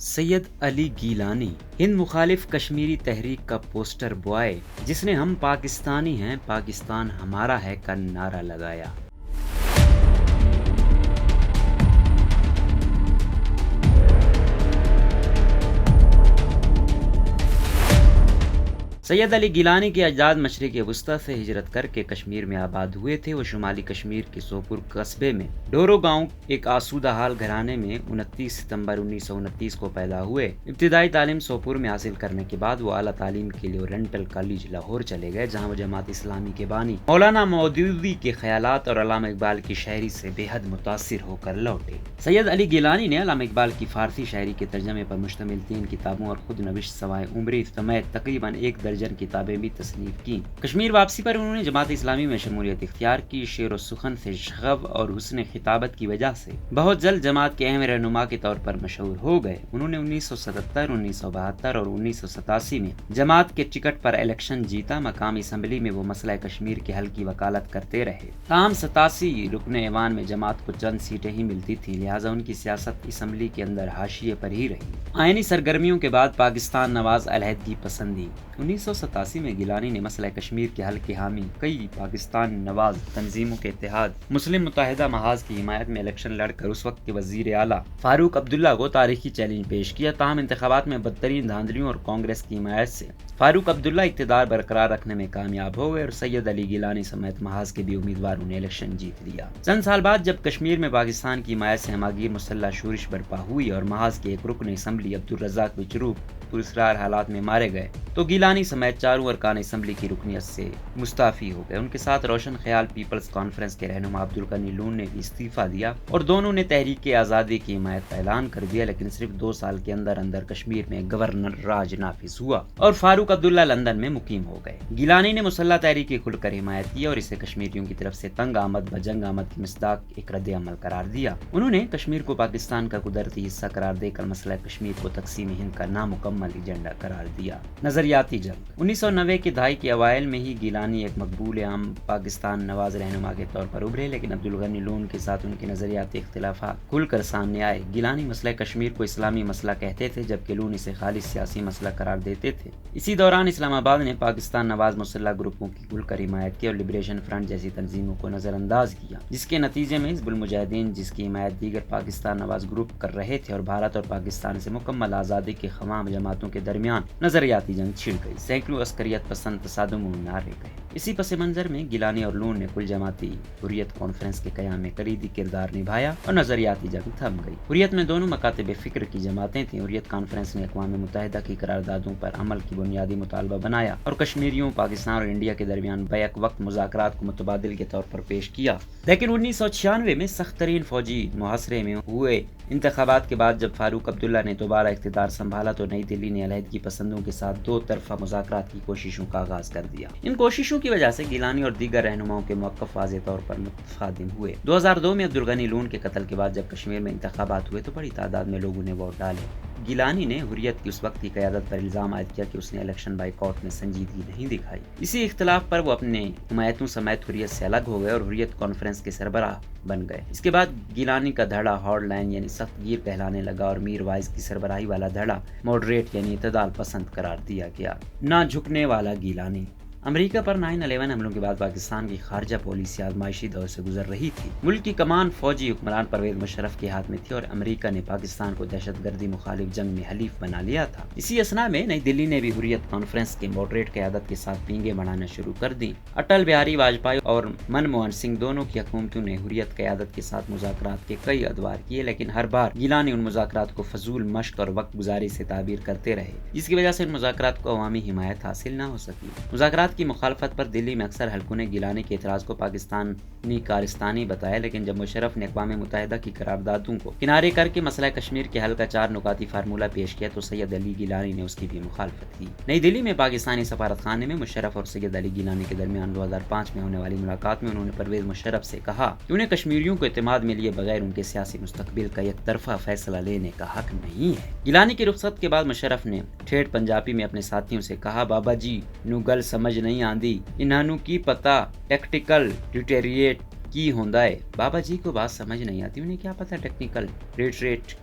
سید علی گیلانی ہند مخالف کشمیری تحریک کا پوسٹر بوائے جس نے ہم پاکستانی ہیں پاکستان ہمارا ہے کا نعرہ لگایا۔ سید علی گیلانی کے اجداد مشرق وسطی سے ہجرت کر کے کشمیر میں آباد ہوئے تھے۔ وہ شمالی کشمیر کے سوپور قصبے میں ڈورو گاؤں ایک آسودہ حال گھرانے میں 29 ستمبر 1929 کو پیدا ہوئے۔ ابتدائی تعلیم سوپور میں حاصل کرنے کے بعد وہ اعلیٰ تعلیم کے لیے اورینٹل کالج لاہور چلے گئے، جہاں وہ جماعت اسلامی کے بانی مولانا مودودی کے خیالات اور علامہ اقبال کی شاعری سے بے حد متاثر ہو کر لوٹے۔ سید علی گیلانی نے علامہ اقبال کی فارسی شاعری کے ترجمے پر مشتمل 3 کتابوں اور خود نوشت سوائے عمری سمیت تقریباً 1 درجن کتابیں بھی تصنیف کی۔ کشمیر واپسی پر انہوں نے جماعت اسلامی میں شمولیت اختیار کی۔ شعر و سخن سے شغف اور حسن خطابت کی وجہ سے بہت جلد جماعت کے اہم رہنما کے طور پر مشہور ہو گئے۔ انہوں نے 1977، 1972 اور 1987 میں جماعت کے ٹکٹ پر الیکشن جیتا۔ مقامی اسمبلی میں وہ مسئلہ کشمیر کے حل کی وکالت کرتے رہے۔ تاہم 87 رکن ایوان میں جماعت کو چند سیٹیں ہی ملتی تھیں، لہٰذا ان کی سیاست اسمبلی کے اندر حاشیے پر ہی رہی۔ آئینی سرگرمیوں کے بعد پاکستان نواز علیحدگی پسندی۔ 1987 میں گیلانی نے مسئلہ کشمیر کے حل کے حامی کئی پاکستان نواز تنظیموں کے اتحاد مسلم متحدہ محاذ کی حمایت میں الیکشن لڑ کر اس وقت کے وزیر اعلیٰ فاروق عبداللہ کو تاریخی چیلنج پیش کیا۔ تاہم انتخابات میں بدترین دھاندلیوں اور کانگریس کی حمایت سے فاروق عبداللہ اقتدار برقرار رکھنے میں کامیاب ہو گئے اور سید علی گیلانی سمیت محاذ کے بھی امیدواروں نے الیکشن جیت لیا۔ چند سال بعد جب کشمیر میں پاکستان کی حمایت سے ہماگیر مسلح شورش برپا ہوئی اور محاذ کے ایک رکن اسمبلی عبدالرزاق وچروک پراسرار حالات میں مارے گئے تو گیلانی سمیت چاروں ارکان اسمبلی کی رکنیت سے مستعفی ہو گئے۔ ان کے ساتھ روشن خیال پیپلز کانفرنس کے رہنما عبدالغنی لون نے بھی استعفیٰ دیا اور دونوں نے تحریک آزادی کی حمایت کا اعلان کر دیا، لیکن صرف 2 سال کے اندر کشمیر میں گورنر راج نافذ ہوا اور فاروق عبداللہ لندن میں مقیم ہو گئے۔ گیلانی نے مسلح تحریک کی کھل کر حمایت کی اور اسے کشمیریوں کی طرف سے تنگ آمد بجنگ آمد کی مصداق ایک رد عمل قرار دیا۔ انہوں نے کشمیر کو پاکستان کا قدرتی حصہ قرار دے کر مسئلہ کشمیر کو تقسیم ہند کا نامکمل ایجنڈا قرار دیا۔ نظریاتی جنگ 1990 کی دہائی کے اوائل میں ہی گیلانی ایک مقبول عام پاکستان نواز رہنما کے طور پر ابھرے، لیکن عبدالغنی لون کے ساتھ ان کے نظریاتی اختلافات کھل کر سامنے آئے۔ گیلانی مسئلہ کشمیر کو اسلامی مسئلہ کہتے تھے، جبکہ لون اسے خالص سیاسی مسئلہ قرار دیتے تھے۔ اسی دوران اسلام آباد نے پاکستان نواز مسلح گروپوں کی کھل کر حمایت کی اور لبریشن فرنٹ جیسی تنظیموں کو نظر انداز کیا، جس کے نتیجے میں حزب المجاہدین، جس کی حمایت دیگر پاکستان نواز گروپ کر رہے تھے، اور بھارت اور پاکستان سے مکمل آزادی کے خواہاں جماعتوں کے درمیان نظریاتی جنگ چھڑ گئی۔ سینکڑوں عسکریت پسند تصادموں میں مارے گئے۔ اسی پس منظر میں گیلانی اور لون نے کل جماعتی حریت کانفرنس کے قیام میں کلیدی کردار نبھایا اور نظریاتی جنگ تھم گئی۔ حریت میں دونوں مکاتب فکر کی جماعتیں تھیں۔ حریت کانفرنس نے اقوام متحدہ کی قراردادوں پر عمل کی بنیادی مطالبہ بنایا اور کشمیریوں، پاکستان اور انڈیا کے درمیان بیک وقت مذاکرات کو متبادل کے طور پر پیش کیا، لیکن 1996 میں سخت ترین فوجی محاصرے میں ہوئے انتخابات کے بعد جب فاروق عبداللہ نے دوبارہ اقتدار سنبھالا تو نئی دہلی نے علیحدگی پسندوں کے ساتھ 2 طرفہ مذاکرات کی کوششوں کا آغاز کر دیا۔ ان کوششوں کی وجہ سے گیلانی اور دیگر رہنماؤں کے موقف واضح طور پر متفادم ہوئے۔ 2002 میں عبدالغنی لون کے قتل کے بعد جب کشمیر میں انتخابات ہوئے تو بڑی تعداد میں لوگوں نے ووٹ ڈالے۔ گیلانی نے حریت کی اس وقت کی قیادت پر الزام عائد کیا کہ اس نے الیکشن بائیکاٹ میں سنجیدگی نہیں دکھائی۔ اسی اختلاف پر وہ اپنے حمایتوں سمیت حریت سے الگ ہو گئے اور حریت کانفرنس کے سربراہ بن گئے۔ اس کے بعد گیلانی کا دھڑا ہارڈ لائن یعنی سخت گیر کہلانے لگا اور میر وائز کی سربراہی والا دھڑا ماڈریٹ یعنی اعتدال پسند قرار دیا گیا۔ نہ جھکنے والا گیلانی امریکہ پر 9/11 حملوں کے بعد پاکستان کی خارجہ پالیسی آزمائشی دور سے گزر رہی تھی۔ ملک کی کمان فوجی حکمران پرویز مشرف کے ہاتھ میں تھی اور امریکہ نے پاکستان کو دہشت گردی مخالف جنگ میں حلیف بنا لیا تھا۔ اسی اثنا میں نئی دلی نے بھی حریت کانفرنس کے ماڈریٹ قیادت کے ساتھ پینگیں بڑھانا شروع کر دیں۔ اٹل بہاری واجپئی اور منموہن سنگھ دونوں کی حکومتوں نے حریت قیادت کے ساتھ مذاکرات کے کئی ادوار کیے، لیکن ہر بار گیلانی ان مذاکرات کو فضول مشق اور وقت گزاری سے تعبیر کرتے رہے، جس کی وجہ سے ان مذاکرات کو عوامی حمایت حاصل نہ ہو سکی۔ مذاکرات کی مخالفت پر دلی میں اکثر حلقوں نے گیلانی کے اعتراض کو پاکستانی کارستانی بتایا، لیکن جب مشرف نے اقوام متحدہ کی قراردادوں کو کنارے کر کے مسئلہ کشمیر کے حل کا 4 نکاتی فارمولہ پیش کیا تو سید علی گیلانی نے اس کی بھی مخالفت کی۔ نئی دلی میں پاکستانی سفارت خانے میں مشرف اور سید علی گیلانی کے درمیان 2005 میں ہونے والی ملاقات میں انہوں نے پرویز مشرف سے کہا کہ انہیں کشمیریوں کو اعتماد میں لیے بغیر ان کے سیاسی مستقبل کا یک طرفہ فیصلہ لینے کا حق نہیں ہے۔ گیلانی کی رخصت کے بعد مشرف نے ٹھیٹھ پنجابی میں اپنے ساتھیوں سے کہا، بابا جی نو گل سمجھ نہیں آندی، انہانوں کی پتہ ٹیکٹیکل ریٹریٹ کی ہوندا ہے۔ بابا جی کو بات سمجھ نہیں آتی، انہیں کیا پتہ ٹیکنیکل ریٹریٹ